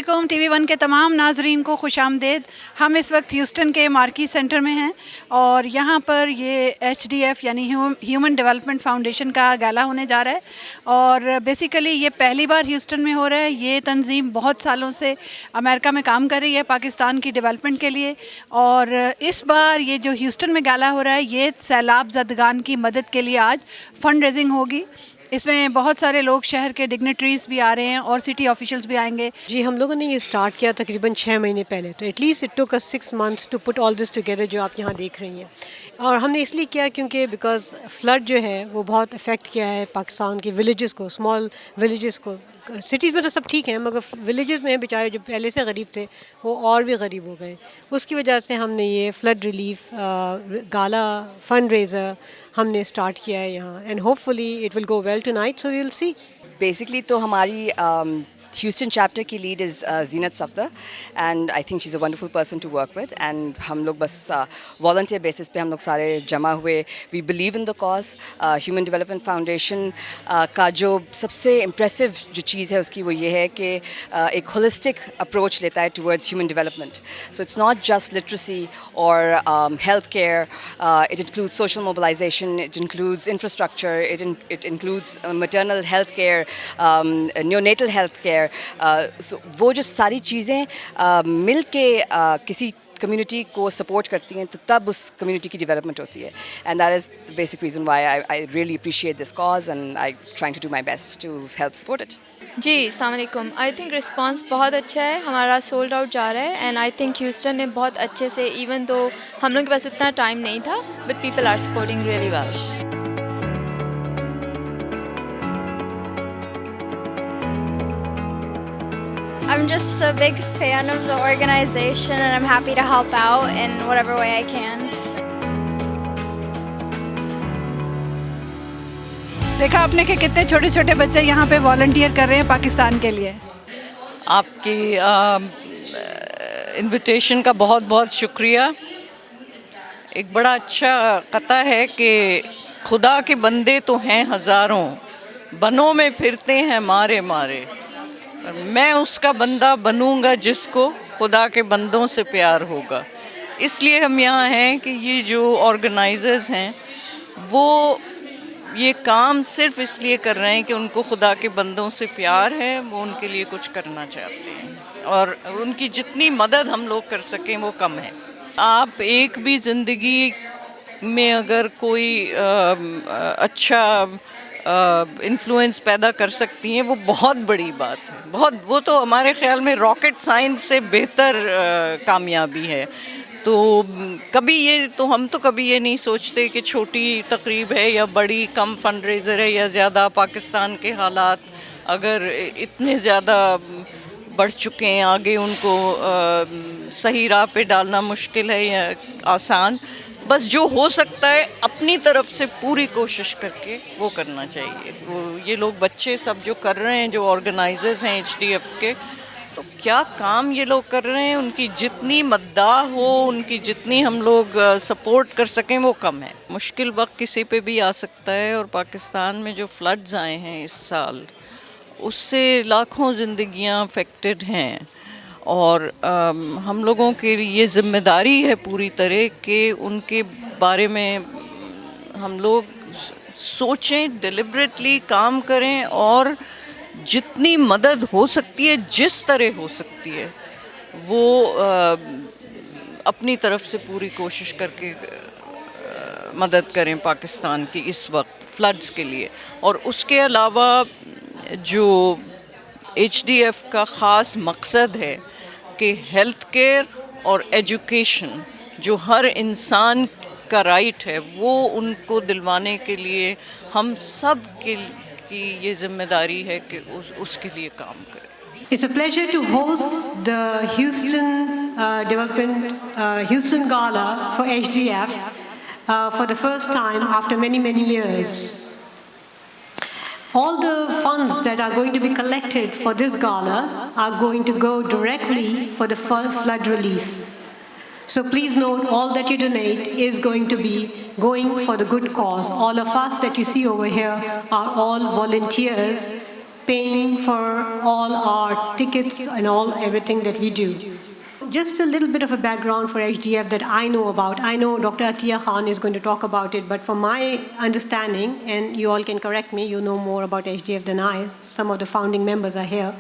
वालेकुम TV one के तमाम नाजरीन को खुश आमदेद। हम इस वक्त ह्यूस्टन के मार्की सेंटर में हैं और यहाँ पर ये HDF यानी ह्यूमन डेवलपमेंट फाउंडेशन का गैला होने जा रहा है और बेसिकली ये पहली बार ह्यूस्टन में हो रहा है। ये तंजीम बहुत सालों से अमेरिका में काम कर रही है पाकिस्तान की डेवलपमेंट के लिए और इस बार ये जो ह्यूस्टन में गैला हो रहा है ये सैलाब ज़दगान की मदद के लिए आज फंड रेजिंग होगी। इसमें बहुत सारे लोग शहर के डिग्नेटरीज भी आ रहे हैं और सिटी ऑफिशियल्स भी आएंगे। जी, हम लोगों ने ये स्टार्ट किया तकरीबन 6 महीने पहले, तो at least it took us 6 months to put all this together जो आप यहाँ देख रही हैं। और हमने इसलिए किया क्योंकि बिकॉज फ्लड जो है वो बहुत अफेक्ट किया है पाकिस्तान के विलेजेस को, स्मॉल विलेजेस को। सिटीज़ में तो सब ठीक है मगर विलेजेस में बेचारे जो पहले से गरीब थे वो और भी गरीब हो गए। उसकी वजह से हमने ये flood relief gala fund raiser हमने स्टार्ट किया है यहाँ and hopefully it will go well tonight, so we will see. Basically तो हमारी ह्यूस्टन चैप्टर की lead is Zeenat Safdar and I think she is a wonderful person to work with and हम लोग बस वॉलंटियर बेसिस पे हम लोग सारे जमा हुए। We believe in the cause. Human development foundation का जो सबसे इम्प्रेसिव जो चीज़ है उसकी वो ये है कि एक होलिस्टिक अप्रोच लेता है towards human development. So it's not just literacy और health care, it includes social mobilization, it includes infrastructure, it includes maternal health care, neonatal health care. So वो जब सारी चीज़ें मिल के किसी कम्युनिटी को सपोर्ट करती हैं तो तब उस कम्युनिटी की डेवलपमेंट होती है and that is the basic reason why I really appreciate this cause and I trying to do my best to help support it. जी अस्सलाम वालेकुम। आई थिंक रिस्पांस बहुत अच्छा है, हमारा सोल्ड आउट जा रहा है एंड आई थिंक ह्यूस्टन ने बहुत अच्छे से, इवन दो हम लोग के पास इतना टाइम नहीं था, but people are supporting really well. I'm just a big fan of the organization and I'm happy to help out in whatever way I can. देखा आपने कि कितने छोटे छोटे बच्चे यहाँ पे वॉलंटियर कर रहे हैं पाकिस्तान के लिए। आपकी इनविटेशन का बहुत बहुत शुक्रिया। एक बड़ा अच्छा कथा है कि खुदा के बंदे तो हैं हज़ारों, बनों में फिरते हैं मारे मारे, मैं उसका बंदा बनूंगा जिसको खुदा के बंदों से प्यार होगा। इसलिए हम यहाँ हैं कि ये जो ऑर्गेनाइजर्स हैं वो ये काम सिर्फ इसलिए कर रहे हैं कि उनको खुदा के बंदों से प्यार है, वो उनके लिए कुछ करना चाहते हैं और उनकी जितनी मदद हम लोग कर सकें वो कम है। आप एक भी ज़िंदगी में अगर कोई अच्छा इन्फ्लुएंस पैदा कर सकती हैं वो बहुत बड़ी बात है। बहुत, वो तो हमारे ख्याल में रॉकेट साइंस से बेहतर कामयाबी है। तो कभी ये तो हम तो कभी ये नहीं सोचते कि छोटी तकरीब है या बड़ी, कम फंड रेज़र है या ज़्यादा। पाकिस्तान के हालात अगर इतने ज़्यादा बढ़ चुके हैं, आगे उनको सही राह पे डालना मुश्किल है या आसान। बस जो हो सकता है अपनी तरफ से पूरी कोशिश करके वो करना चाहिए। वो ये लोग बच्चे सब जो कर रहे हैं, जो ऑर्गेनाइजर्स हैं HDF के, तो क्या काम ये लोग कर रहे हैं, उनकी जितनी मद्दाह हो, उनकी जितनी हम लोग सपोर्ट कर सकें वो कम है। मुश्किल वक्त किसी पे भी आ सकता है और पाकिस्तान में जो फ्लड्स आए हैं इस साल उससे लाखों ज़िंदगियां अफेक्टेड हैं और हम लोगों के लिए ये ज़िम्मेदारी है पूरी तरह कि उनके बारे में हम लोग सोचें, डिलिबरेटली काम करें और जितनी मदद हो सकती है, जिस तरह हो सकती है, वो अपनी तरफ से पूरी कोशिश करके मदद करें पाकिस्तान की इस वक्त फ्लड्स के लिए। और उसके अलावा जो HDF का ख़ास मकसद है कि हेल्थ केयर और एजुकेशन जो हर इंसान का राइट है वो उनको दिलवाने के लिए हम सब की ये जिम्मेदारी है कि उसके लिए काम करें। It's a pleasure to host the Houston Gala for HDF for the first time after many years. All the funds that are going to be collected for this gala are going to go directly for the flood relief. So please note, all that you donate is going to be going for the good cause. All of us that you see over here are all volunteers paying for all our tickets and everything that we do. Just a little bit of a background for HDF that I know about. I know Dr. Atiya Khan is going to talk about it, but from my understanding, and you all can correct me, you know more about HDF than I, some of the founding members are here.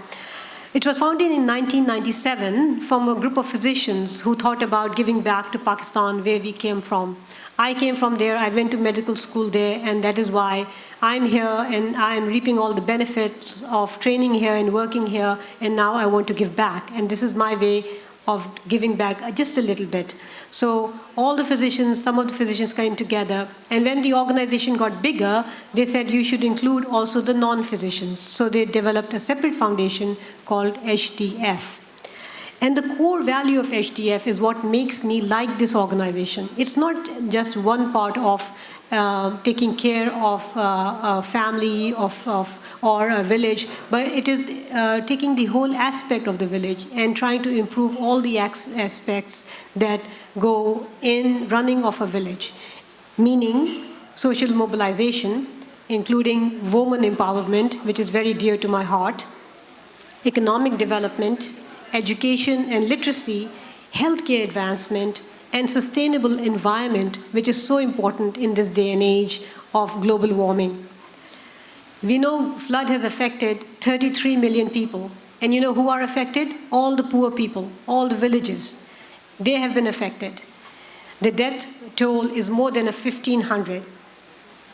It was founded in 1997 from a group of physicians who thought about giving back to Pakistan, where we came from. I came from there, I went to medical school there, and that is why I'm here and I'm reaping all the benefits of training here and working here, and now I want to give back. And this is my way of giving back just a little bit. So all the physicians, some of the physicians came together, and when the organization got bigger, they said you should include also the non-physicians. So they developed a separate foundation called HDF. And the core value of HDF is what makes me like this organization. It's not just one part of taking care of a family or a village, but it is taking the whole aspect of the village and trying to improve all the aspects that go in running of a village, meaning social mobilization, including women empowerment, which is very dear to my heart, economic development, education and literacy, healthcare advancement, and sustainable environment, which is so important in this day and age of global warming. We know flood has affected 33 million people. And you know who are affected? All the poor people, all the villages. They have been affected. The death toll is more than 1,500.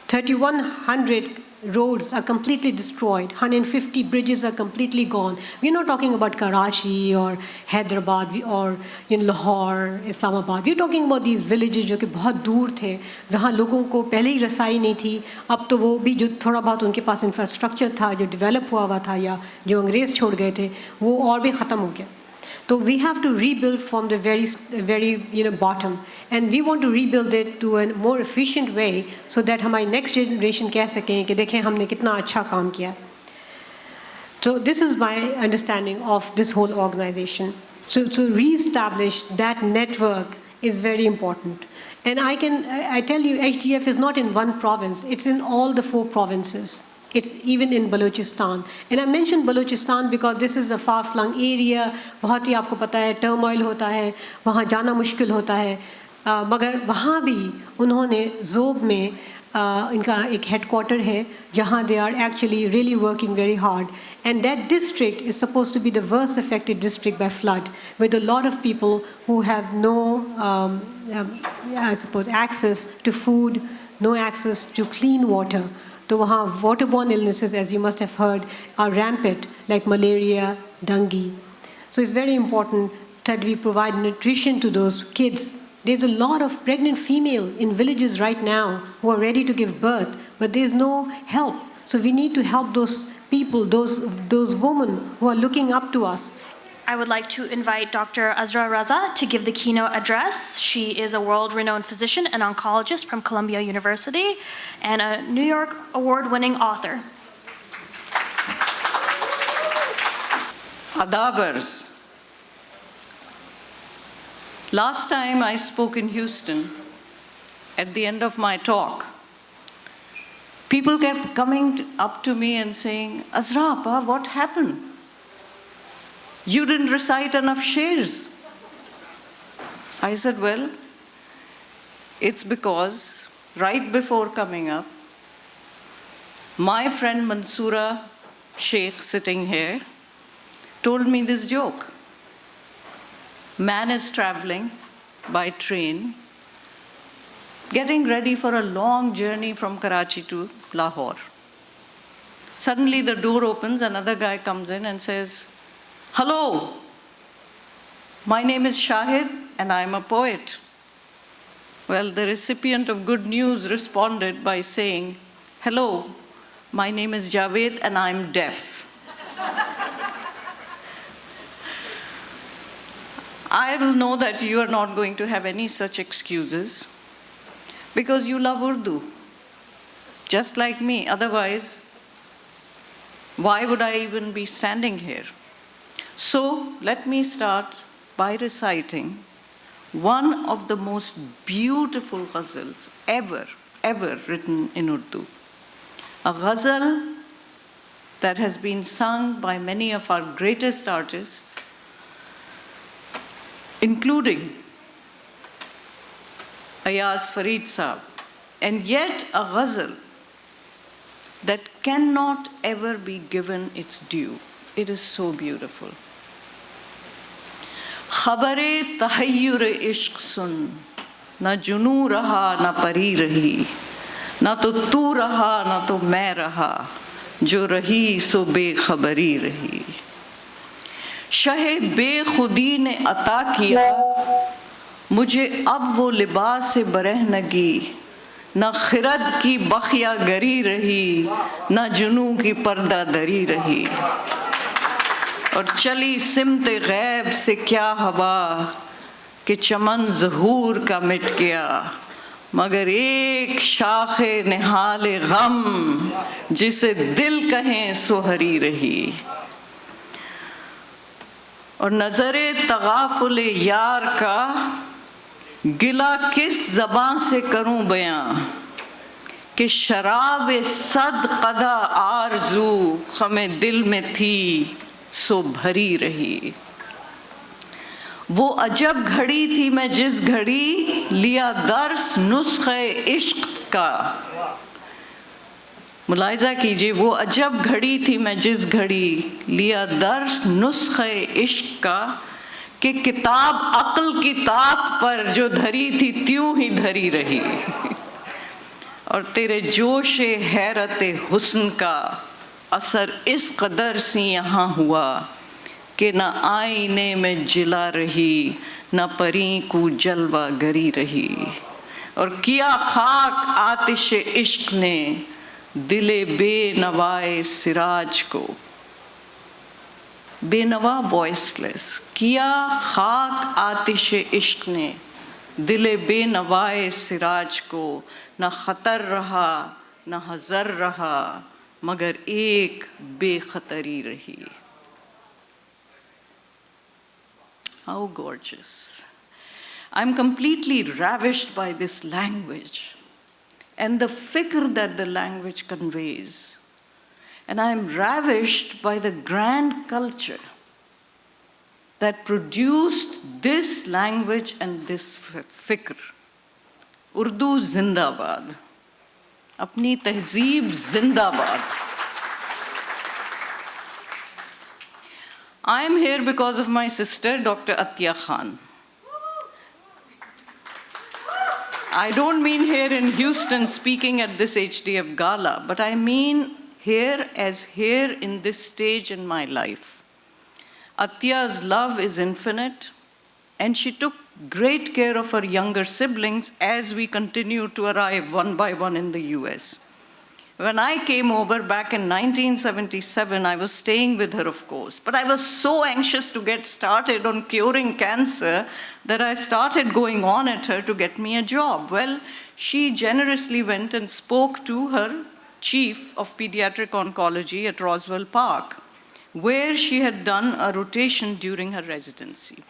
3,100 roads are completely destroyed. 150 bridges are completely gone. We're not talking about Karachi or Hyderabad or in Lahore, Islamabad. We're talking about these villages जो कि बहुत दूर थे, वहाँ लोगों को पहले ही रसाई नहीं थी, अब तो वो भी जो थोड़ा बहुत उनके पास इंफ्रास्ट्रक्चर था, जो डेवलप हुआ था या जो अंग्रेज छोड़ गए थे, वो और भी ख़त्म हो गया. So we have to rebuild from the very bottom, and we want to rebuild it to a more efficient way so that हमारी next generation कह सकें कि देखें हमने कितना अच्छा काम किया. So this is my understanding of this whole organization. So to re-establish that network is very important. And I tell you, HDF is not in one province; it's in all the 4 provinces. It's even in Balochistan. And I mentioned Balochistan because this is a far-flung area. बहुत ही आपको पता है turmoil होता है, वहाँ जाना मुश्किल होता है. मगर वहाँ भी उन्होंने ज़ोब में इनका एक headquarter है जहाँ they are actually really working very hard. And that district is supposed to be the worst affected district by flood, with a lot of people who have no, I suppose, access to food, no access to clean water. So वहाँ waterborne illnesses, as you must have heard, are rampant, like malaria, dengue. So it's very important that we provide nutrition to those kids. There's a lot of pregnant female in villages right now who are ready to give birth, but there's no help. So we need to help those people, those women who are looking up to us. I would like to invite Dr. Azra Raza to give the keynote address. She is a world-renowned physician and oncologist from Columbia University and a New York award-winning author. Adabers. Last time I spoke in Houston, at the end of my talk, people kept coming up to me and saying, Azra, Appa, what happened? You didn't recite enough shares. I said, well, it's because right before coming up, my friend Mansoora Sheikh sitting here told me this joke. Man is traveling by train, getting ready for a long journey from Karachi to Lahore. Suddenly the door opens, another guy comes in and says, hello, my name is Shahid and I'm a poet. Well, the recipient of good news responded by saying, hello, my name is Javed and I'm deaf. I will know that you are not going to have any such excuses because you love Urdu, just like me. Otherwise, why would I even be standing here? So let me start by reciting one of the most beautiful ghazals ever written in Urdu. A ghazal that has been sung by many of our greatest artists, including Ayaz Farid Saab, and yet a ghazal that cannot ever be given its due. It is so beautiful. Khabare tahayyur ishq sun, na junoo raha na pari rahi, na to tu raha na to main raha, jo rahi so bekhabari rahi. Shahe bekhudi ne ata kiya, मुझे अब वो लिबास बरहनगी, ना खिरद की बखिया गरी रही, ना जुनू की पर्दा दरी रही। और चली सिमत गैब से क्या हवा कि चमन ज़हूर का मिट गया, मगर एक शाखे निहाल गम जिसे दिल कहें सो हरी रही। और नज़रे तगाफुल यार का गिला किस ज़बान से करूं बयां कि शराब सद कदा आरज़ू हमें दिल में थी सो भरी रही। वो अजब घड़ी थी मैं जिस घड़ी लिया दर्स नुस्खे इश्क का। मुलाहिज़ा कीजिए, वो अजब घड़ी थी मैं जिस घड़ी लिया दर्स नुस्खे इश्क का, कि किताब अक्ल की ताक पर जो धरी थी त्यों ही धरी रही। और तेरे जोश हैरत हुस्न का असर इस कदर सी यहाँ हुआ कि न आईने में जिला रही, न परी को जलवा गरी रही। और किया खाक आतिश इश्क ने दिले बेनवाए सिराज को, बेनवा वॉइसलेस, किया खाक आतिश इश्क ने दिले बेनवाए सिराज को, न खतर रहा न हज़र रहा मगर एक बेखतरी रही। How gorgeous. I'm completely ravished by this language and the fikr that the language conveys. And I'm ravished by the grand culture that produced this language and this fikr. Urdu Zindabad. Apni tehzeeb Zindabad. I am here because of my sister, Dr. Atiya Khan. I don't mean here in Houston speaking at this HDF Gala, but I mean here as here in this stage in my life. Atiya's love is infinite, and she took great care of her younger siblings as we continue to arrive one by one in the US. When I came over back in 1977, I was staying with her, of course, but I was so anxious to get started on curing cancer that I started going on at her to get me a job. Well, she generously went and spoke to her chief of pediatric oncology at Roswell Park, where she had done a rotation during her residency.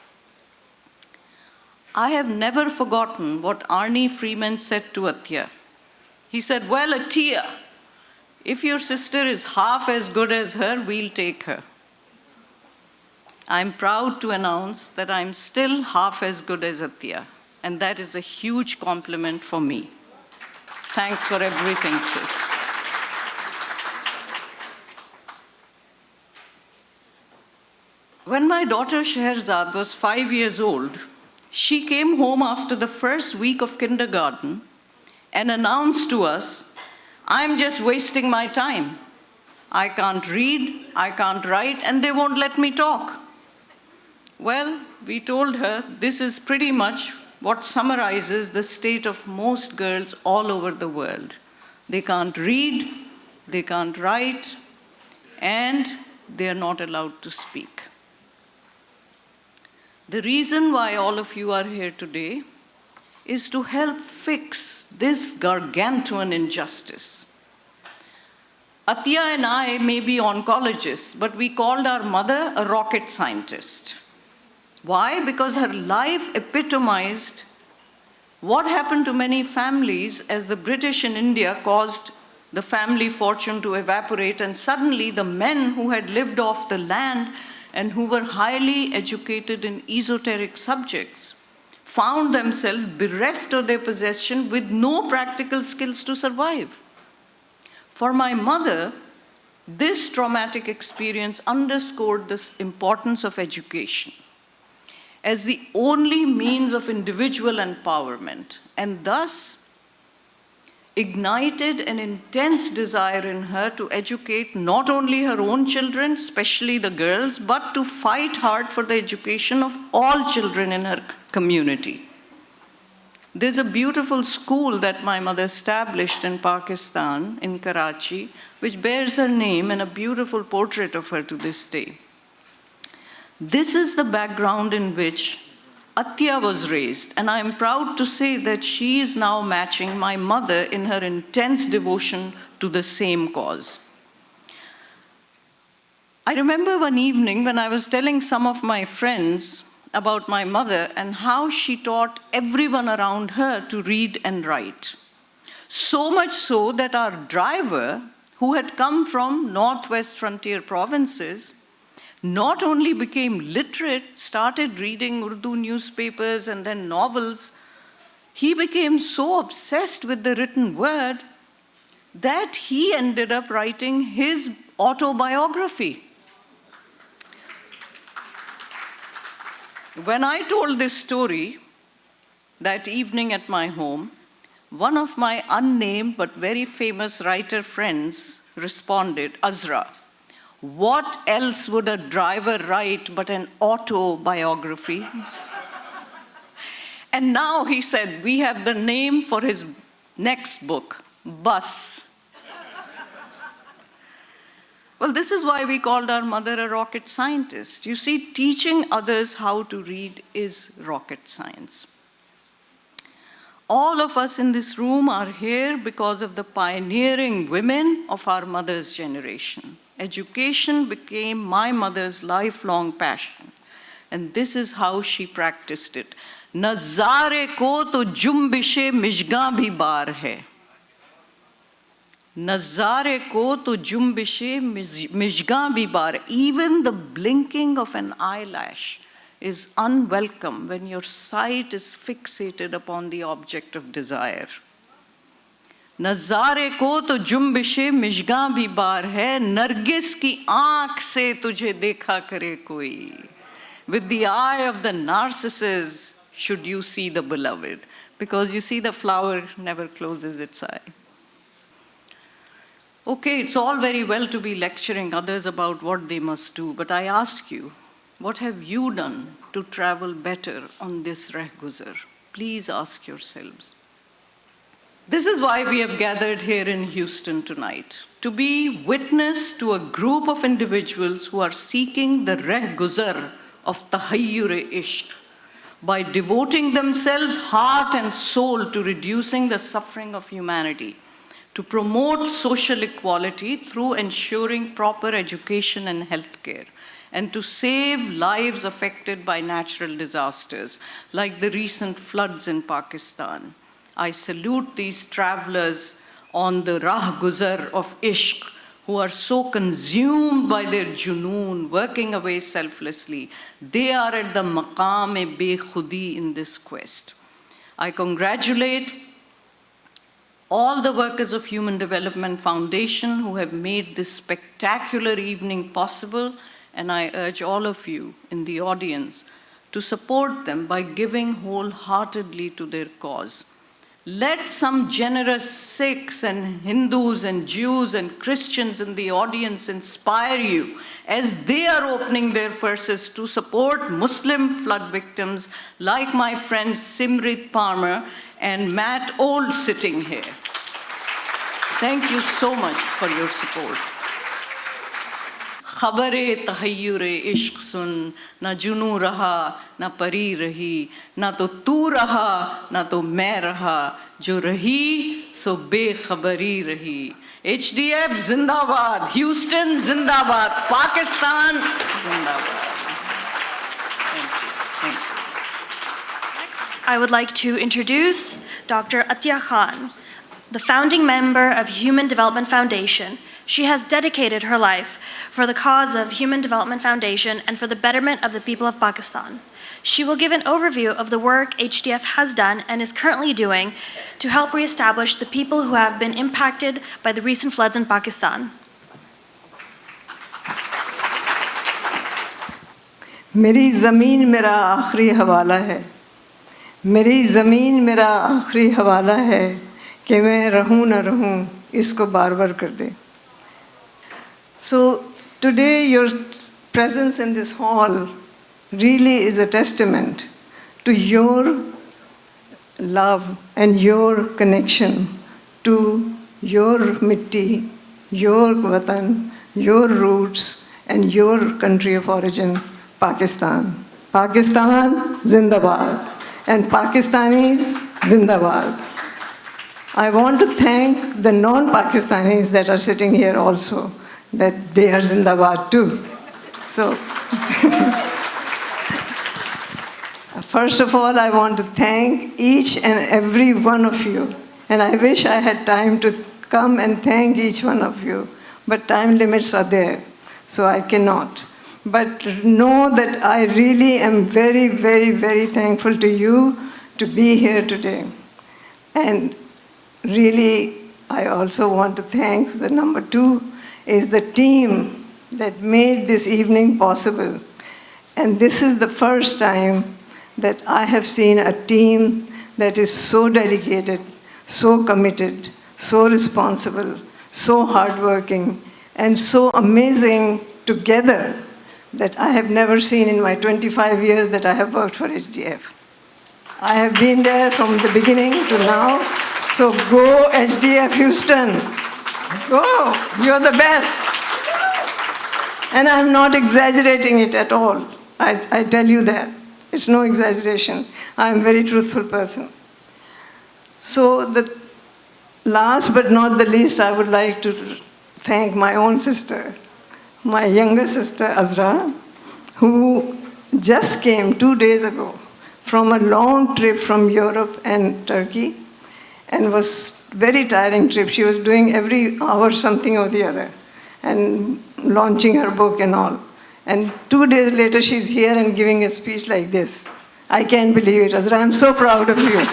I have never forgotten what Arnie Freeman said to Atiya. He said, well, Atiya, if your sister is half as good as her, we'll take her. I'm proud to announce that I'm still half as good as Atiya, and that is a huge compliment for me. Thanks for everything, sis. When my daughter Shehrzad was 5 years old, she came home after the first week of kindergarten and announced to us, I'm just wasting my time. I can't read, I can't write, and they won't let me talk. Well, we told her this is pretty much what summarizes the state of most girls all over the world. They can't read, they can't write, and they are not allowed to speak. The reason why all of you are here today is to help fix this gargantuan injustice. Atiya and I may be oncologists, but we called our mother a rocket scientist. Why? Because her life epitomized what happened to many families as the British in India caused the family fortune to evaporate, and suddenly the men who had lived off the land and who were highly educated in esoteric subjects found themselves bereft of their possession with no practical skills to survive. For my mother, this traumatic experience underscored the importance of education as the only means of individual empowerment, and thus ignited an intense desire in her to educate not only her own children, especially the girls, but to fight hard for the education of all children in her community. There's a beautiful school that my mother established in Pakistan, in Karachi, which bears her name and a beautiful portrait of her to this day. This is the background in which Atya was raised, and I am proud to say that she is now matching my mother in her intense devotion to the same cause. I remember one evening when I was telling some of my friends about my mother and how she taught everyone around her to read and write. So much so that our driver, who had come from northwest frontier provinces, not only became literate, started reading Urdu newspapers and then novels, he became so obsessed with the written word that he ended up writing his autobiography. When I told this story that evening at my home, one of my unnamed but very famous writer friends responded, "Azra, what else would a driver write but an autobiography?" And now he said, we have the name for his next book, Bus. Well, this is why we called our mother a rocket scientist. You see, teaching others how to read is rocket science. All of us in this room are here because of the pioneering women of our mother's generation. Education became my mother's lifelong passion, and this is how she practiced it. Nazare ko to jumbishe mishga bhi bar hai. Nazare ko to jumbishe mishga bhi bar. Even the blinking of an eyelash is unwelcome when your sight is fixated upon the object of desire. नज़ारे को तो जुम्बिशे मिशगा भी बार है, नरगिस की आँख से तुझे देखा करे कोई. With the eye of the narcissus should you see the beloved, because you see the flower never closes its eye. Okay, it's all very well to be lecturing others about what they must do, but I ask you, what have you done to travel better on this Rehguzar? Please ask yourselves. This is why we have gathered here in Houston tonight, to be witness to a group of individuals who are seeking the Rehguzar of Tahayyur-e-Ishq by devoting themselves heart and soul to reducing the suffering of humanity, to promote social equality through ensuring proper education and healthcare, and to save lives affected by natural disasters like the recent floods in Pakistan. I salute these travelers on the Rehguzar of Ishq who are so consumed by their junoon, working away selflessly. They are at the maqam-e-bekhudi in this quest. I congratulate all the workers of Human Development Foundation who have made this spectacular evening possible, and I urge all of you in the audience to support them by giving wholeheartedly to their cause. Let some generous Sikhs and Hindus and Jews and Christians in the audience inspire you as they are opening their purses to support Muslim flood victims like my friends Simrit Palmer and Matt Old sitting here. Thank you so much for your support. खबरे तहय्युरे इश्क सुन, ना जुनू रहा ना परी रही, ना तो तू रहा ना तो मैं रहा, जो रही सो बेखबरी रही. HDF जिंदाबाद, Houston जिंदाबाद, Pakistan जिंदाबाद. Thank you. Next, I would like to introduce Dr. Atya Khan. the founding member of Human Development Foundation. She has dedicated her life for the cause of Human Development Foundation and for the betterment of the people of Pakistan. She will give an overview of the work HDF has done and is currently doing to help reestablish the people who have been impacted by the recent floods in Pakistan. मेरी ज़मीन मेरा आखिरी हवाला है, मेरी ज़मीन मेरा आखिरी हवाला है कि मैं रहूं न रहूं इसको बार बार कर दे. So today your presence in this hall really is a testament to your love and your connection to your mitti, your watan, your roots and your country of origin, Pakistan. Pakistan Zindabad and Pakistanis Zindabad. I want to thank the non-Pakistanis that are sitting here also, that they are Zindabad too. So, first of all, I want to thank each and every one of you. And I wish I had time to come and thank each one of you, but time limits are there, so I cannot. But know that I really am very, very, very thankful to you to be here today. And really, I also want to thank the number 2 is the team that made this evening possible. And this is the first time that I have seen a team that is so dedicated, so committed, so responsible, so hardworking, and so amazing together that I have never seen in my 25 years that I have worked for HDF. I have been there from the beginning to now. So go HDF Houston. Go, you're the best. And I'm not exaggerating it at all. I tell you that. It's no exaggeration. I'm a very truthful person. So the last but not the least, I would like to thank my own sister, my younger sister Azra, who just came 2 days ago from a long trip from Europe and Turkey, and was very tiring trip. She was doing every hour something or the other, and launching her book and all. And 2 days later, she's here and giving a speech like this. I can't believe it, Azra. I'm so proud of you.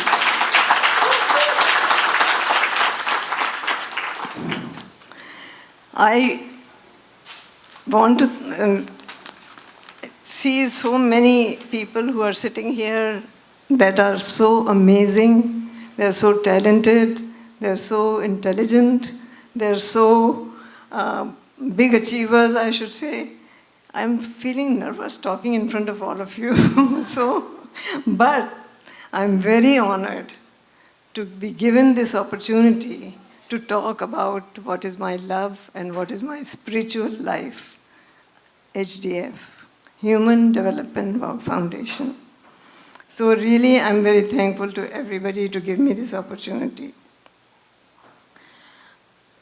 I want to see so many people who are sitting here that are so amazing, they're so talented, they're so intelligent, they're so big achievers, I should say. I'm feeling nervous talking in front of all of you. But I'm very honored to be given this opportunity to talk about what is my love and what is my spiritual life. HDF, Human Development Foundation. So really, I'm very thankful to everybody to give me this opportunity.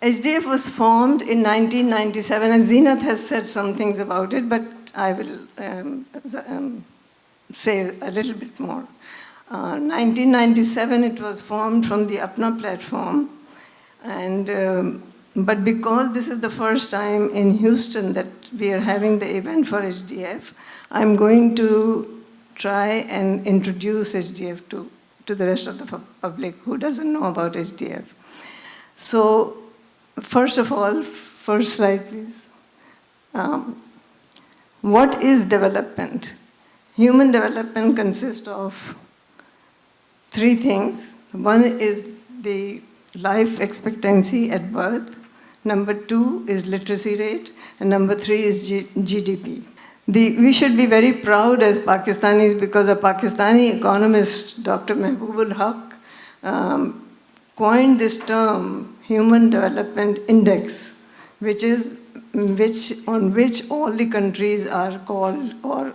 HDF was formed in 1997, and Zeenat has said some things about it, but I will say a little bit more. 1997, it was formed from the Apna platform, and but because this is the first time in Houston that we are having the event for HDF, I'm going to try and introduce HDF to the rest of the public who doesn't know about HDF. So, first of all, first slide, please. What is development? Human development consists of 3 things. One is the life expectancy at birth. Number 2 is literacy rate. And number 3 is GDP. We should be very proud as Pakistanis because a Pakistani economist, Dr. Mehboob Haq, coined this term, Human Development Index, on which all the countries are called or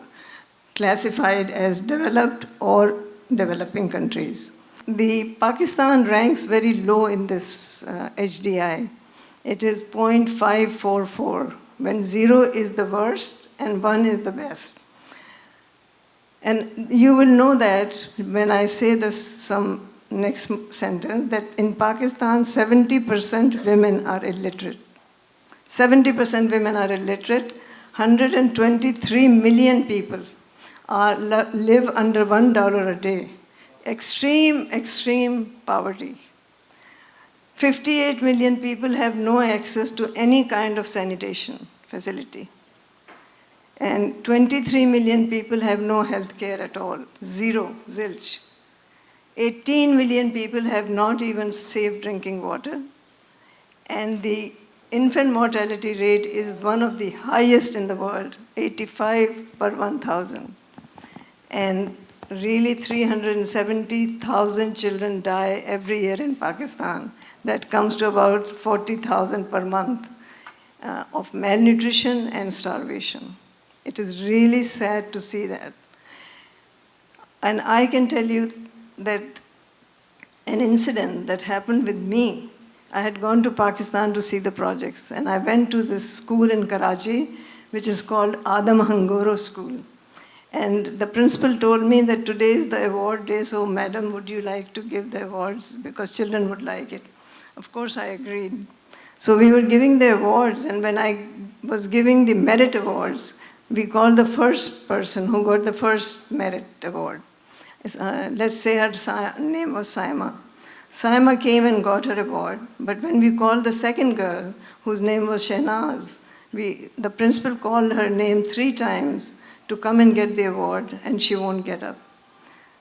classified as developed or developing countries. The Pakistan ranks very low in this HDI. It is 0.544, when 0 is the worst and 1 is the best. And you will know that when I say this, some next sentence, that in Pakistan, 70% women are illiterate. 70% women are illiterate. 123 million people live under $1 a day. Extreme, extreme poverty. 58 million people have no access to any kind of sanitation facility. And 23 million people have no health care at all. Zero, zilch. 18 million people have not even safe drinking water. And the infant mortality rate is one of the highest in the world, 85 per 1,000. And really 370,000 children die every year in Pakistan. That comes to about 40,000 per month of malnutrition and starvation. It is really sad to see that. And I can tell you that an incident that happened with me, I had gone to Pakistan to see the projects, and I went to this school in Karachi, which is called Adam Hangoro School. And the principal told me that today is the award day, so madam, would you like to give the awards? Because children would like it. Of course, I agreed. So we were giving the awards, and when I was giving the merit awards, we called the first person who got the first merit award. Let's say her name was Saima. Saima came and got her award, but when we called the second girl, whose name was Shehnaz, the principal called her name 3 times to come and get the award, and she won't get up.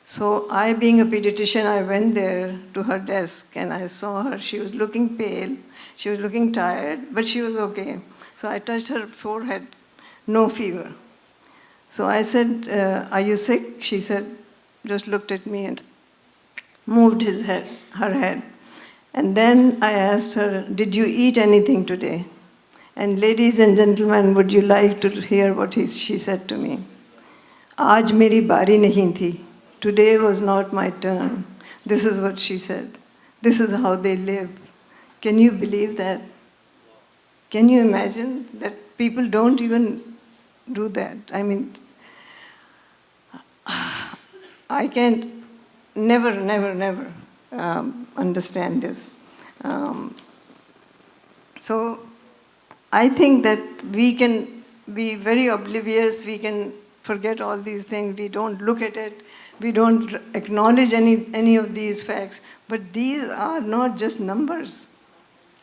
So I, being a pediatrician, I went there to her desk, and I saw her. She was looking pale, she was looking tired, but she was okay. So I touched her forehead, no fever. So I said, are you sick? She said, just looked at me and moved her head. And then I asked her, did you eat anything today? And ladies and gentlemen, would you like to hear what she said to me? Aaj meri bari nahi thi. Today was not my turn. This is what she said. This is how they live. Can you believe that? Can you imagine that people don't even do that? I mean, I can't never understand this. So I think that we can be very oblivious, we can forget all these things, we don't look at it, we don't acknowledge any of these facts, but these are not just numbers.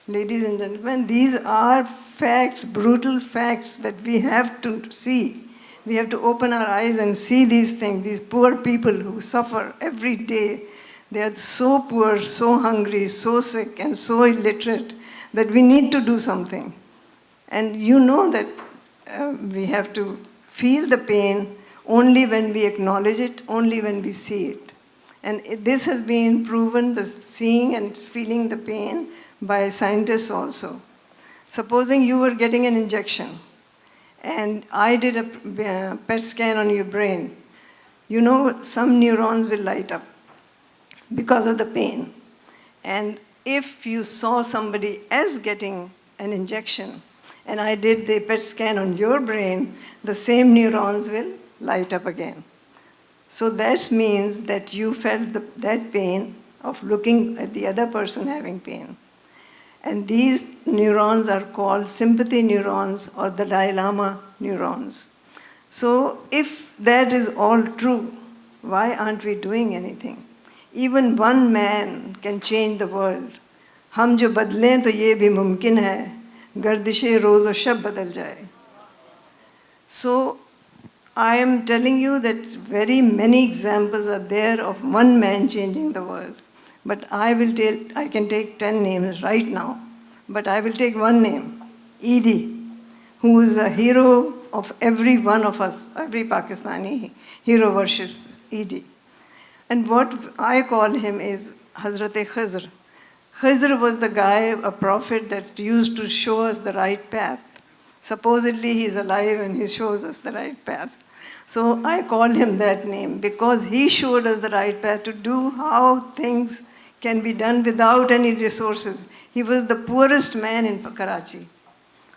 Ladies and gentlemen, these are facts, brutal facts that we have to see. We have to open our eyes and see these things, these poor people who suffer every day. They are so poor, so hungry, so sick, and so illiterate that we need to do something. And you know that we have to feel the pain only when we acknowledge it, only when we see it. And this has been proven, the seeing and feeling the pain, by scientists also. Supposing you were getting an injection, and I did a PET scan on your brain, you know some neurons will light up because of the pain. And if you saw somebody else getting an injection, and I did the PET scan on your brain, the same neurons will light up again. So that means that you felt that pain of looking at the other person having pain. And these neurons are called sympathy neurons or the Dalai Lama neurons. So if that is all true, why aren't we doing anything? Even one man can change the world. हम जो बदलें तो ये भी मुमकिन है, गर्दिशे रोज़ और शब बदल जाए. So I am telling you that very many examples are there of one man changing the world. But I can take 10 names right now, but I will take one name, Idi, who is a hero of every one of us, every Pakistani hero worships Idi. And what I call him is Hazrat Khizr. Khizr was the guy, a prophet that used to show us the right path. Supposedly he's alive and he shows us the right path. So I called him that name because he showed us the right path to do how things can be done without any resources. He was the poorest man in Karachi,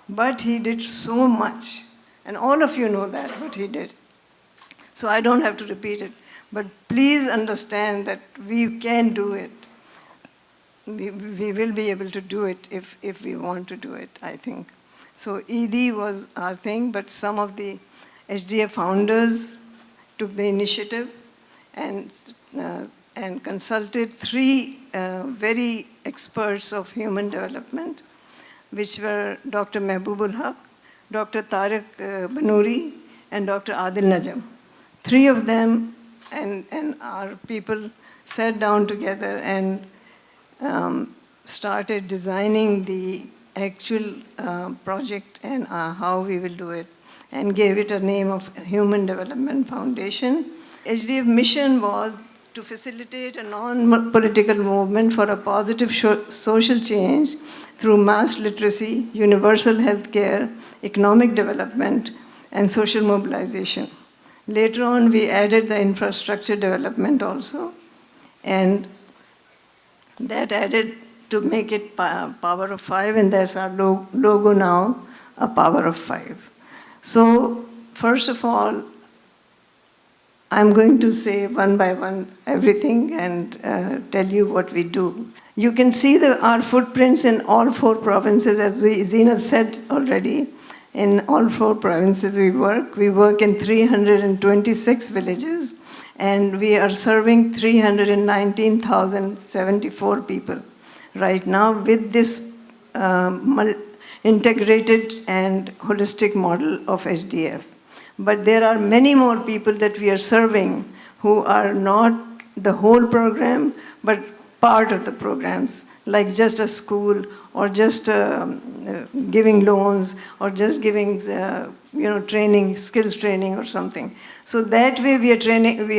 but he did so much. And all of you know that, what he did. So I don't have to repeat it. But please understand that we can do it. We will be able to do it if we want to do it, I think. So ED was our thing, but some of the HDF founders took the initiative and consulted three very experts of human development, which were Dr. Mehbubul Haq, Dr. Tariq Banouri, and Dr. Adil Najam. Three of them and our people sat down together and started designing the actual project and how we will do it, and gave it a name of Human Development Foundation. HDF mission was to facilitate a non-political movement for a positive social change through mass literacy, universal health care, economic development, and social mobilization. Later on, we added the infrastructure development also, and that added to make it power of 5, and that's our logo now, a power of 5. So, first of all, I'm going to say one by one everything and tell you what we do. You can see our footprints in all 4 provinces, as Zina said already. In all 4 provinces we work. We work in 326 villages, and we are serving 319,074 people right now with this integrated and holistic model of HDF. But there are many more people that we are serving who are not the whole program, but part of the programs, like just a school or just giving loans or just giving training, skills training or something. So that way we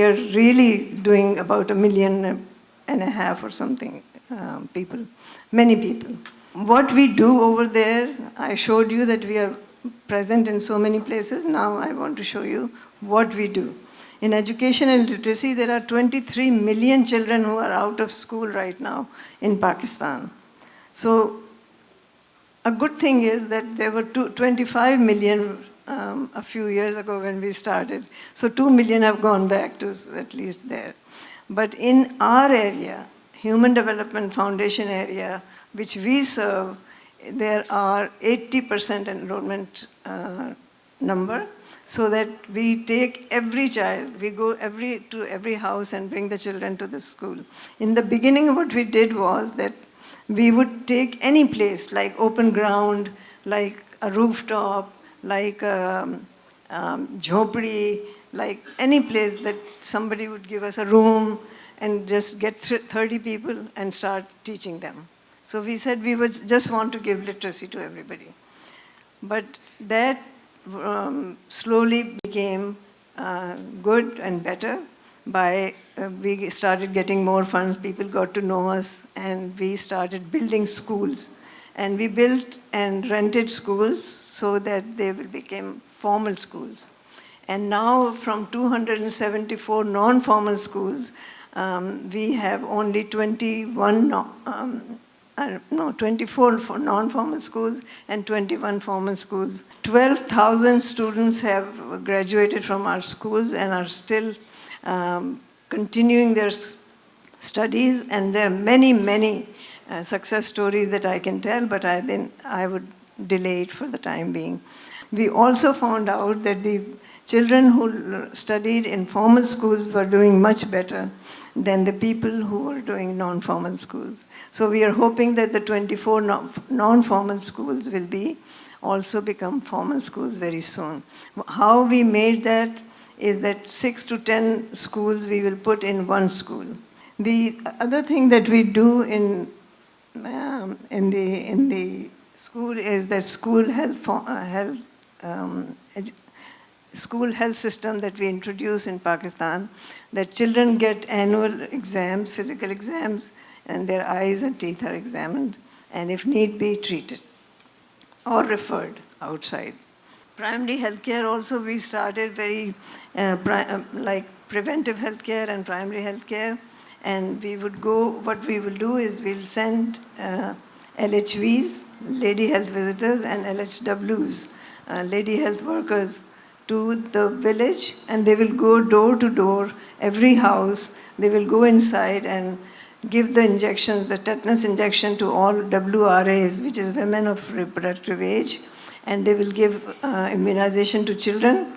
are really doing about 1.5 million or something people, many people. What we do over there, I showed you that we are present in so many places. Now I want to show you what we do. In education and literacy, there are 23 million children who are out of school right now in Pakistan. So a good thing is that there were 25 million a few years ago when we started. So 2 million have gone back to at least there. But in our area, Human Development Foundation area, which we serve, there are 80% enrollment number, so that we take every child, we go to every house and bring the children to the school. In the beginning, what we did was that we would take any place, like open ground, like a rooftop, like jhopdi, like any place that somebody would give us a room and just get 30 people and start teaching them. So we said we would just want to give literacy to everybody. But that slowly became good and better by we started getting more funds, people got to know us, and we started building schools. And we built and rented schools so that they became formal schools. And now from 274 non-formal schools, we have only 24 for non-formal schools and 21 formal schools. 12,000 students have graduated from our schools and are still continuing their studies, and there are many, many success stories that I can tell, but I would delay it for the time being. We also found out that the children who studied in formal schools were doing much better than the people who were doing non-formal schools. So we are hoping that the 24 non-formal schools will also become formal schools very soon. How we made that is that 6 to 10 schools we will put in one school. The other thing that we do in the school is that school health system that we introduce in Pakistan, that children get annual exams, physical exams, and their eyes and teeth are examined, and if need be, treated or referred outside. Primary healthcare also, we started very like preventive healthcare and primary healthcare, and what we will do is we'll send LHVs, lady health visitors, and LHWs, lady health workers, to the village, and they will go door to door, every house. They will go inside and give the injections, the tetanus injection to all WRAs, which is women of reproductive age, and they will give immunization to children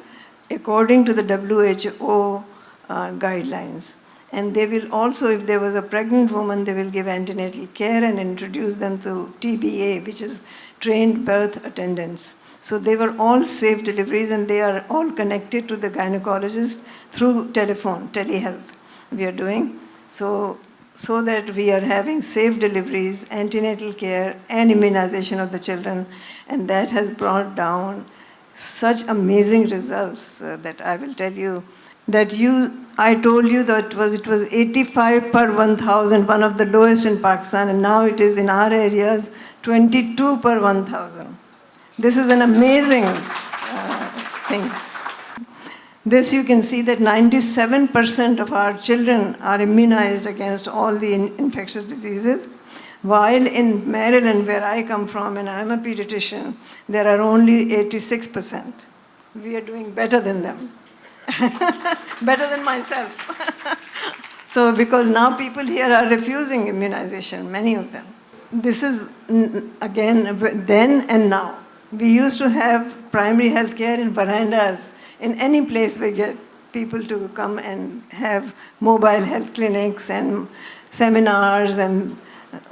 according to the WHO guidelines. And they will also, if there was a pregnant woman, they will give antenatal care and introduce them to TBA, which is trained birth attendants. So they were all safe deliveries, and they are all connected to the gynecologist through telephone, telehealth we are doing. So that we are having safe deliveries, antenatal care, and immunization of the children. And that has brought down such amazing results that I will tell you that I told you that it was 85 per 1,000, one of the lowest in Pakistan, and now it is in our areas 22 per 1,000. This is an amazing thing. This you can see that 97% of our children are immunized against all the infectious diseases, while in Maryland, where I come from, and I'm a pediatrician, there are only 86%. We are doing better than them. Better than myself. So because now people here are refusing immunization, many of them. This is, again, then and now. We used to have primary health care in verandas. In any place we get people to come and have mobile health clinics and seminars and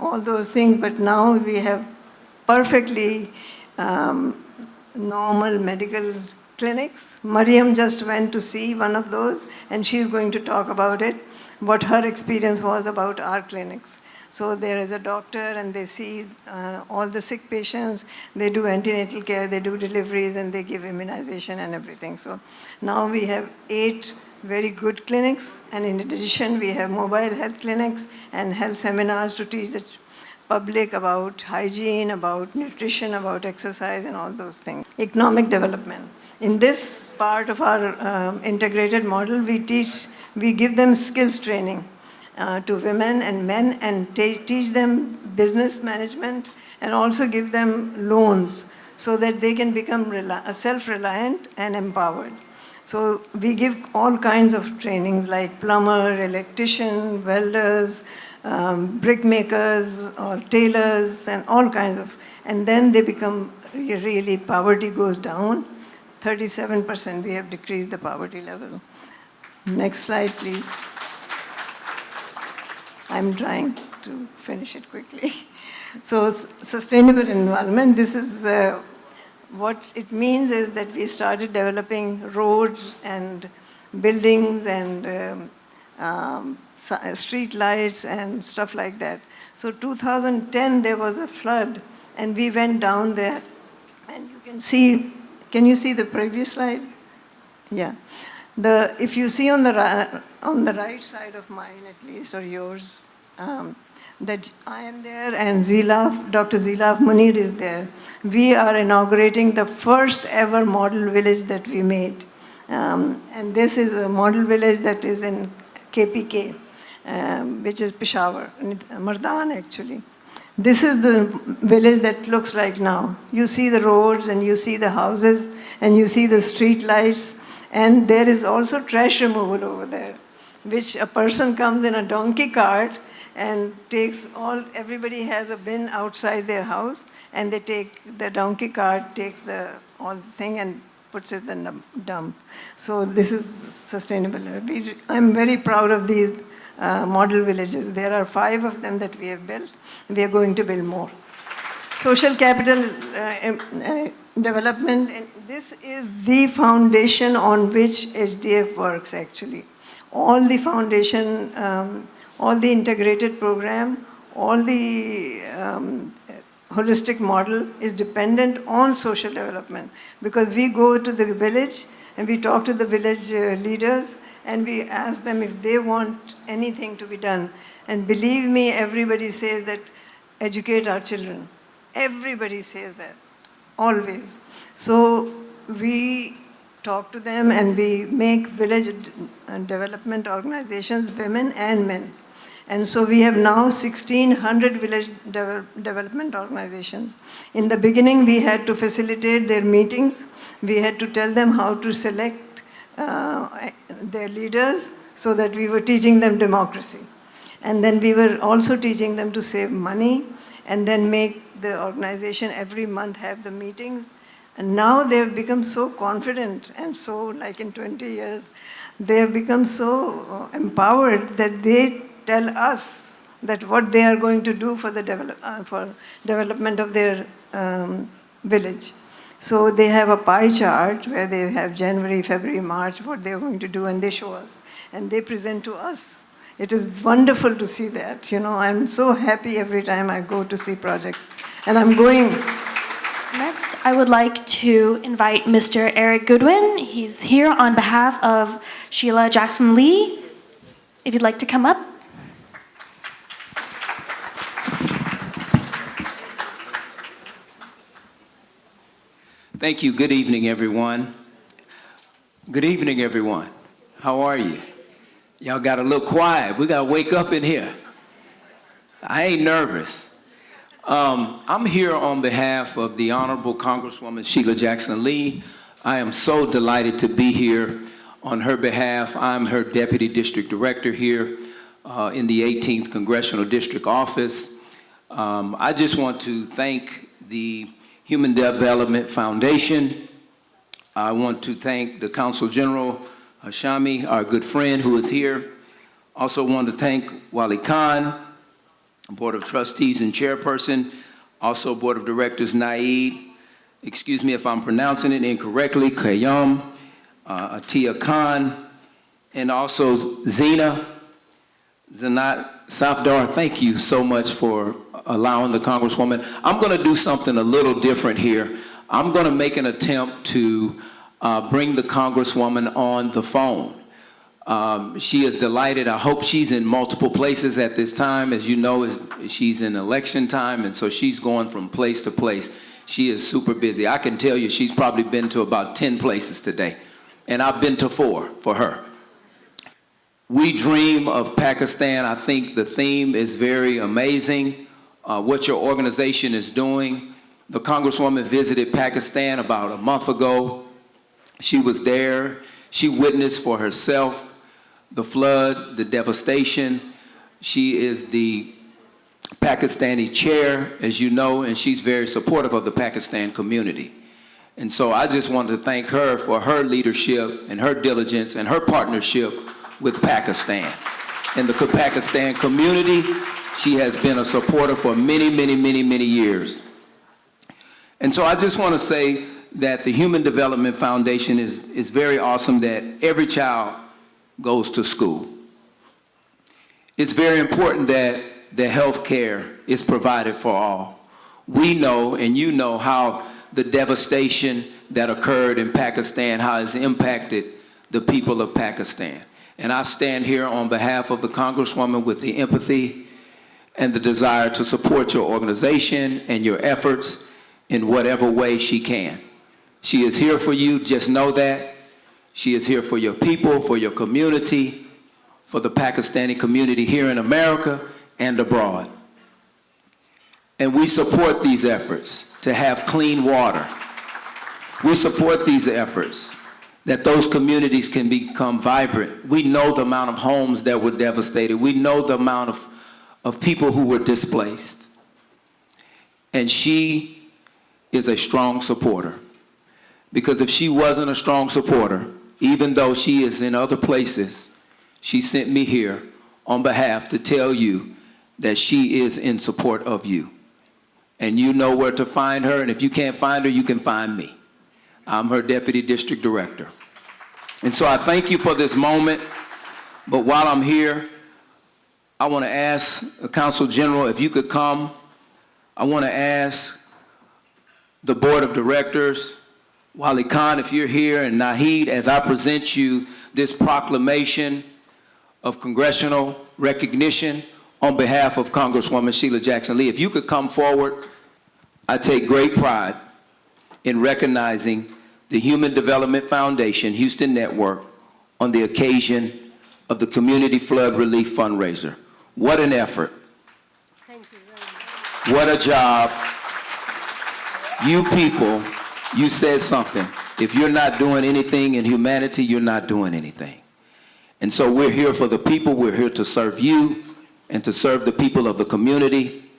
all those things, but now we have perfectly normal medical clinics. Mariam just went to see one of those, and she's going to talk about it, what her experience was about our clinics. So there is a doctor, and they see all the sick patients, they do antenatal care, they do deliveries, and they give immunization and everything. So now we have 8 very good clinics, and in addition we have mobile health clinics and health seminars to teach the public about hygiene, about nutrition, about exercise, and all those things. Economic development. In this part of our integrated model, we give them skills training to women and men, and teach them business management, and also give them loans so that they can become self-reliant and empowered. So we give all kinds of trainings like plumber, electrician, welders, brick makers or tailors, and all kinds of, and then they become really, poverty goes down. 37% we have decreased the poverty level. Next slide, please. I'm trying to finish it quickly. So sustainable environment, this is what it means is that we started developing roads and buildings and street lights and stuff like that. So 2010 there was a flood, and we went down there, and you can see, can you see the previous slide? Yeah. If you see on the right side of mine at least, or yours, that I am there and Dr. Zilaf Munir is there. We are inaugurating the first ever model village that we made. And this is a model village that is in KPK, which is Peshawar, Mardan actually. This is the village that looks like now. You see the roads, and you see the houses, and you see the street lights, and there is also trash removal over there, which a person comes in a donkey cart and takes everybody has a bin outside their house, and the donkey cart takes all the thing and puts it in the dump. So this is sustainable. I'm very proud of these model villages. There are 5 of them that we have built. We are going to build more. Social capital development, and this is the foundation on which HDF works actually. All the foundation, all the integrated program, all the holistic model is dependent on social development, because we go to the village and we talk to the village leaders, and we ask them if they want anything to be done. And believe me, everybody says that educate our children. Everybody says that, always. So we talk to them, and we make village development organizations, women and men. And so we have now 1,600 village development organizations. In the beginning, we had to facilitate their meetings. We had to tell them how to select their leaders so that we were teaching them democracy. And then we were also teaching them to save money and then make the organization every month have the meetings. And now they've become so confident and so, like in 20 years, they have become so empowered that they tell us that what they are going to do for the development of their village. So they have a pie chart where they have January, February, March, what they're going to do, and they show us. And they present to us. It is wonderful to see that. You know, I'm so happy every time I go to see projects. And I'm going. Next, I would like to invite Mr. Eric Goodwin. He's here on behalf of Sheila Jackson Lee. If you'd like to come up. Thank you. Good evening, everyone. Good evening, everyone. How are you? Y'all got a little quiet. We got to wake up in here. I ain't nervous. I'm here on behalf of the Honorable Congresswoman Sheila Jackson Lee. I am so delighted to be here on her behalf. I'm her Deputy District Director here in the 18th Congressional District Office. I just want to thank the Human Development Foundation. I want to thank the Consul General Hashami, our good friend who is here. Also want to thank Wali Khan, Board of Trustees and Chairperson, also Board of Directors Naeed, excuse me if I'm pronouncing it incorrectly, Qayyum, Atia Khan, and also Zanat Safdar. Thank you so much for allowing the Congresswoman. I'm going to do something a little different here. I'm going to make an attempt to bring the Congresswoman on the phone. She is delighted. I hope she's in multiple places at this time. As you know, she's in election time, and so she's going from place to place. She is super busy. I can tell you she's probably been to about 10 places today, and I've been to 4 for her. We dream of Pakistan. I think the theme is very amazing. What your organization is doing. The Congresswoman visited Pakistan about a month ago. She was there. She witnessed for herself the flood, the devastation. She is the Pakistani chair, as you know, and she's very supportive of the Pakistan community. And so I just wanted to thank her for her leadership and her diligence and her partnership with Pakistan. In the Pakistan community, she has been a supporter for many, many, many, many years. And so I just want to say that the Human Development Foundation is very awesome that every child goes to school. It's very important that the health care is provided for all. We know, and you know, how the devastation that occurred in Pakistan, how it's impacted the people of Pakistan. And I stand here on behalf of the Congresswoman with the empathy and the desire to support your organization and your efforts in whatever way she can. She is here for you, just know that. She is here for your people, for your community, for the Pakistani community here in America and abroad. And we support these efforts to have clean water. We support these efforts that those communities can become vibrant. We know the amount of homes that were devastated. We know the amount of people who were displaced. And she is a strong supporter. Because if she wasn't a strong supporter, even though she is in other places, she sent me here on behalf to tell you that she is in support of you. And you know where to find her, and if you can't find her, you can find me. I'm her Deputy District Director. And so I thank you for this moment, but while I'm here, I want to ask the Consul General if you could come. I want to ask the Board of Directors, Wali Khan, if you're here, and Naheed, as I present you this proclamation of congressional recognition on behalf of Congresswoman Sheila Jackson Lee. If you could come forward, I take great pride in recognizing the Human Development Foundation Houston Network on the occasion of the Community Flood Relief Fundraiser. What an effort. Thank you very much. What a job. You people, you said something. If you're not doing anything in humanity, you're not doing anything. And so we're here for the people. We're here to serve you and to serve the people of the community.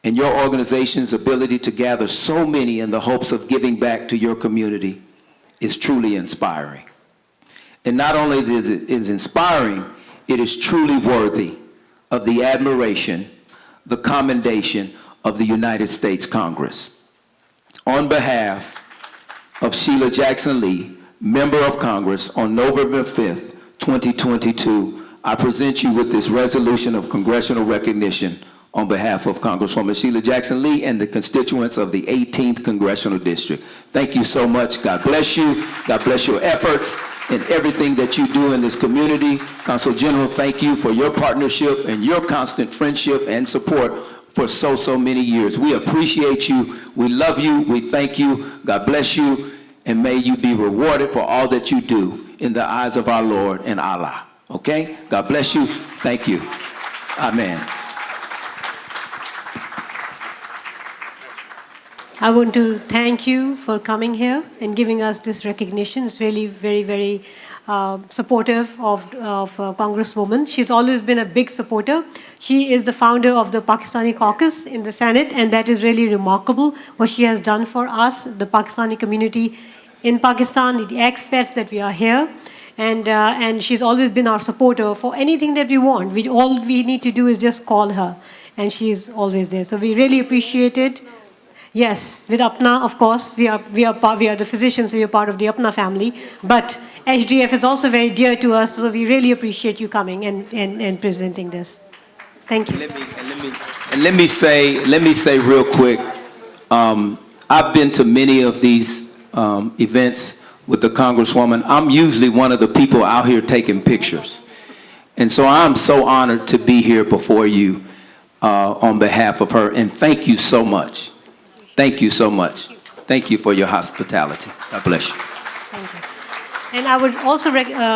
And your organization's ability to gather so many in the hopes of giving back to your community is truly inspiring. And not only is it inspiring, it is truly worthy of the admiration, the commendation of the United States Congress. On behalf of Sheila Jackson Lee, Member of Congress, on November 5th, 2022, I present you with this resolution of congressional recognition on behalf of Congresswoman Sheila Jackson Lee and the constituents of the 18th Congressional District. Thank you so much. God bless you. God bless your efforts and everything that you do in this community. Consul General, thank you for your partnership and your constant friendship and support for so many years. We appreciate you. We love you. We thank you. God bless you. And may you be rewarded for all that you do in the eyes of our Lord and Allah. Okay? God bless you. Thank you. Amen. I want to thank you for coming here and giving us this recognition. It's really very, very supportive of Congresswoman. She's always been a big supporter. She is the founder of the Pakistani caucus in the Senate, and that is really remarkable what she has done for us, the Pakistani community in Pakistan, the expats that we are here. And she's always been our supporter for anything that we want. All we need to do is just call her, and she's always there. So we really appreciate it. Yes, with Apna, of course, we are the physicians, so we are part of the Apna family. But HDF is also very dear to us, so we really appreciate you coming and presenting this. Thank you. Let me say real quick, I've been to many of these events with the Congresswoman. I'm usually one of the people out here taking pictures. And so I'm so honored to be here before you on behalf of her, and thank you so much. Thank you so much. Thank you for your hospitality. God bless you. Thank you. And I would also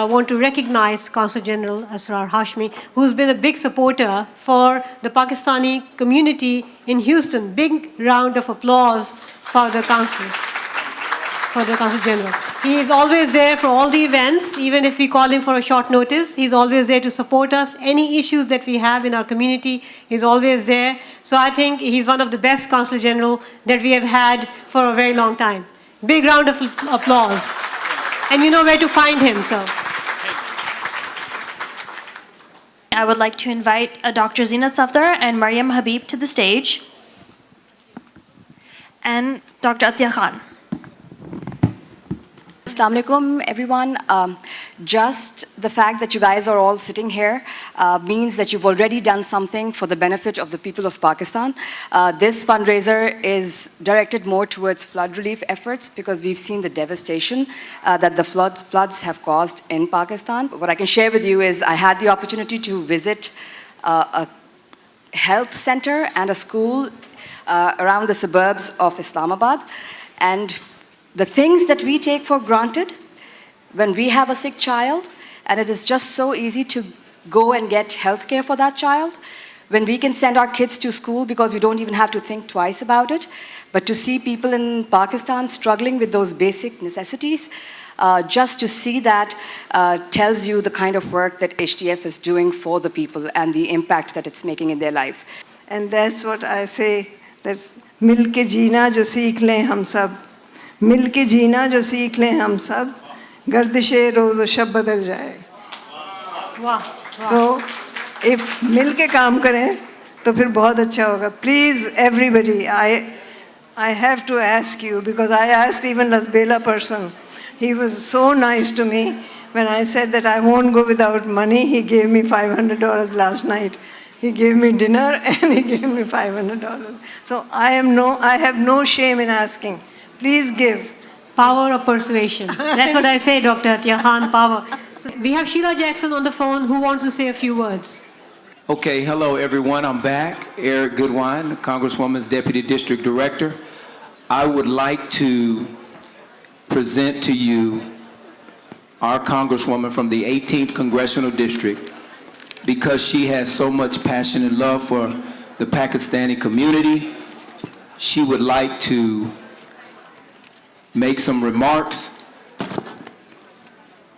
want to recognize Consul General Asrar Hashmi, who's been a big supporter for the Pakistani community in Houston. Big round of applause for the Consul General. He is always there for all the events, even if we call him for a short notice. He's always there to support us. Any issues that we have in our community, he's always there. So I think he's one of the best Consul General that we have had for a very long time. Big round of applause. And you know where to find him, so. I would like to invite Dr. Zinat Safdar and Mariam Habib to the stage, and Dr. Atiyah Khan. Assalamu alaikum, everyone. Just the fact that you guys are all sitting here means that you've already done something for the benefit of the people of Pakistan. This fundraiser is directed more towards flood relief efforts because we've seen the devastation that the floods have caused in Pakistan. What I can share with you is I had the opportunity to visit a health center and a school around the suburbs of Islamabad, and the things that we take for granted when we have a sick child, and it is just so easy to go and get health care for that child, when we can send our kids to school because we don't even have to think twice about it, but to see people in Pakistan struggling with those basic necessities, just to see that tells you the kind of work that HDF is doing for the people and the impact that it's making in their lives. And that's what I say, that's मिल के जीना जो सीख लें हम सब, मिल के जीना जो सीख लें हम सब, गर्दिशे रोज़ और शब बदल जाए. So if मिल के काम करें तो फिर बहुत अच्छा होगा. Please everybody, I have to ask you, because I asked even Lasbela person. He was so nice to me. When I said that I won't go without money, he gave me $500 last night. He gave me dinner and he gave me $500. So I have no shame in asking. Please give. Power of persuasion. That's what I say, Dr. Atiyah Khan, power. So we have Sheila Jackson on the phone who wants to say a few words. Okay, hello everyone, I'm back. Eric Goodwine, Congresswoman's Deputy District Director. I would like to present to you our Congresswoman from the 18th Congressional District, because she has so much passion and love for the Pakistani community, she would like to make some remarks.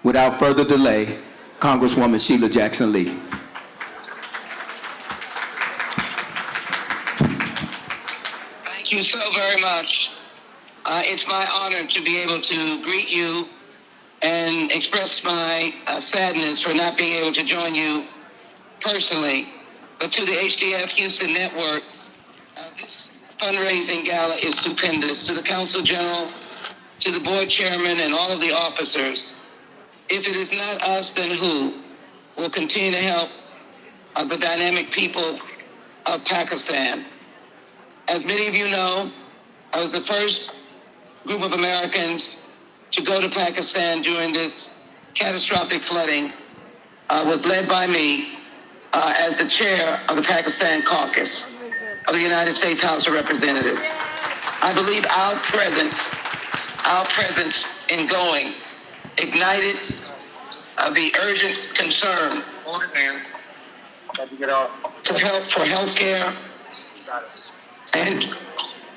Without further delay, Congresswoman Sheila Jackson Lee. Thank you so very much. It's my honor to be able to greet you and express my sadness for not being able to join you personally. But to the HDF Houston Network, this fundraising gala is stupendous. To the Council General, to the board chairman and all of the officers, if it is not us, then who will continue to help the dynamic people of Pakistan? As many of you know, I was the first group of Americans to go to Pakistan during this catastrophic flooding. Was led by me as the chair of the Pakistan caucus of the United States House of Representatives. I believe our presence in going ignited the urgent concern to help for healthcare and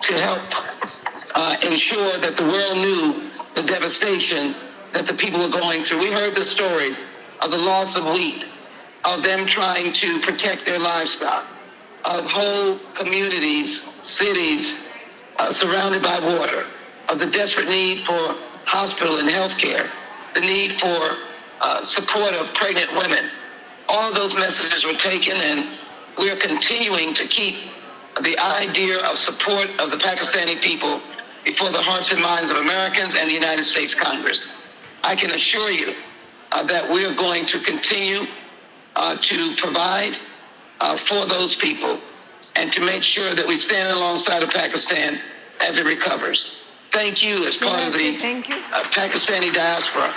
to help ensure that the world knew the devastation that the people were going through. We heard the stories of the loss of wheat, of them trying to protect their livestock, of whole communities, cities surrounded by water, of the desperate need for hospital and health care, the need for support of pregnant women. All of those messages were taken, and we are continuing to keep the idea of support of the Pakistani people before the hearts and minds of Americans and the United States Congress. I can assure you that we are going to continue to provide for those people and to make sure that we stand alongside of Pakistan as it recovers. Thank you as part of the Pakistani diaspora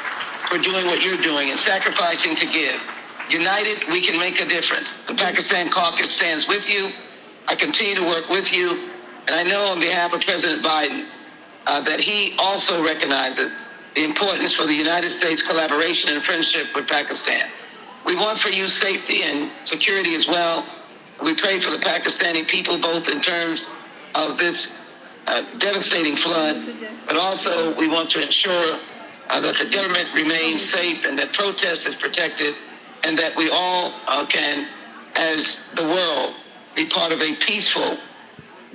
for doing what you're doing and sacrificing to give. United, we can make a difference. The Pakistan caucus stands with you. I continue to work with you, and I know on behalf of President Biden that he also recognizes the importance for the United States collaboration and friendship with Pakistan. We want for you safety and security as well. We pray for the Pakistani people, both in terms of this devastating flood, but also we want to ensure that the government remains safe and that protest is protected, and that we all can, as the world, be part of a peaceful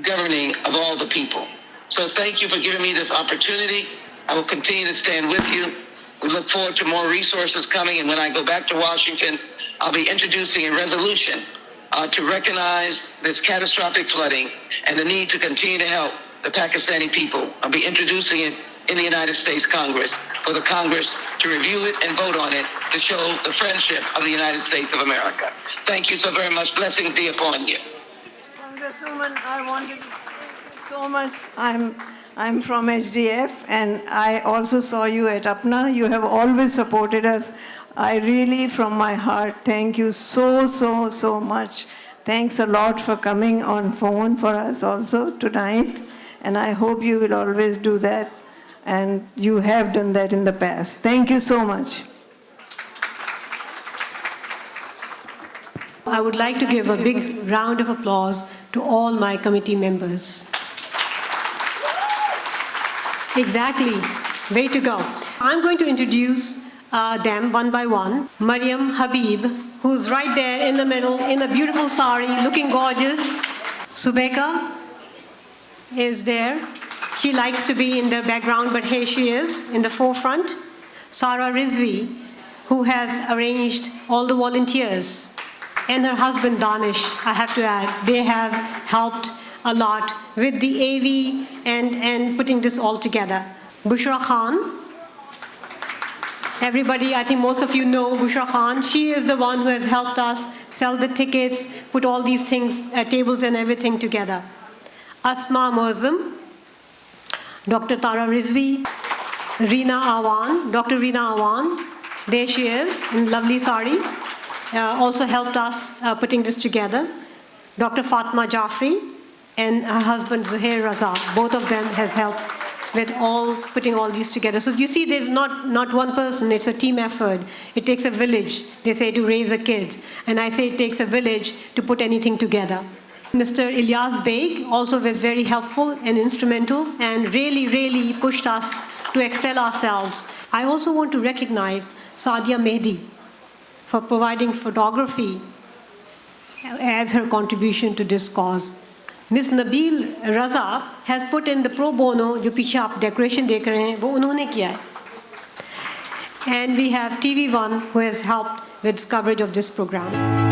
governing of all the people. So thank you for giving me this opportunity. I will continue to stand with you. We look forward to more resources coming, and when I go back to Washington, I'll be introducing a resolution to recognize this catastrophic flooding and the need to continue to help the Pakistani people. I'll be introducing it in the United States Congress for the Congress to review it and vote on it to show the friendship of the United States of America. Thank you so very much. Blessings be upon you. Congresswoman, I wanted to thank you so much. I'm from HDF, and I also saw you at APNA. You have always supported us. I really, from my heart, thank you so much. Thanks a lot for coming on phone for us also tonight, and I hope you will always do that, and you have done that in the past. Thank you so much. I would like to give a big round of applause to all my committee members. Exactly. Way to go. I'm going to introduce them one by one. Mariam Habib, who's right there in the middle in a beautiful sari, looking gorgeous. Subeka is there. She likes to be in the background, but here she is in the forefront. Sarah Rizvi, who has arranged all the volunteers. And her husband, Danish, I have to add, they have helped a lot with the AV and putting this all together. Bushra Khan, everybody, I think most of you know Bushra Khan. She is the one who has helped us sell the tickets, put all these things, tables and everything together. Asma Mozum, Dr. Tara Rizvi, Reena Awan, Dr. Reena Awan, there she is in lovely sari, also helped us putting this together. Dr. Fatma Jaffrey and her husband Zuhair Raza, both of them has helped with all putting all these together. So you see, there's not one person, it's a team effort. It takes a village, they say, to raise a kid. And I say it takes a village to put anything together. Mr. Ilyas Beg also was very helpful and instrumental and really pushed us to excel ourselves. I also want to recognize Sadia Mehdi for providing photography as her contribution to this cause. Ms. Nabil Raza has put in the pro bono, जो पीछे आप decoration देख रहे हैं, वो उन्होंने किया है. And we have TV1 who has helped with coverage of this program.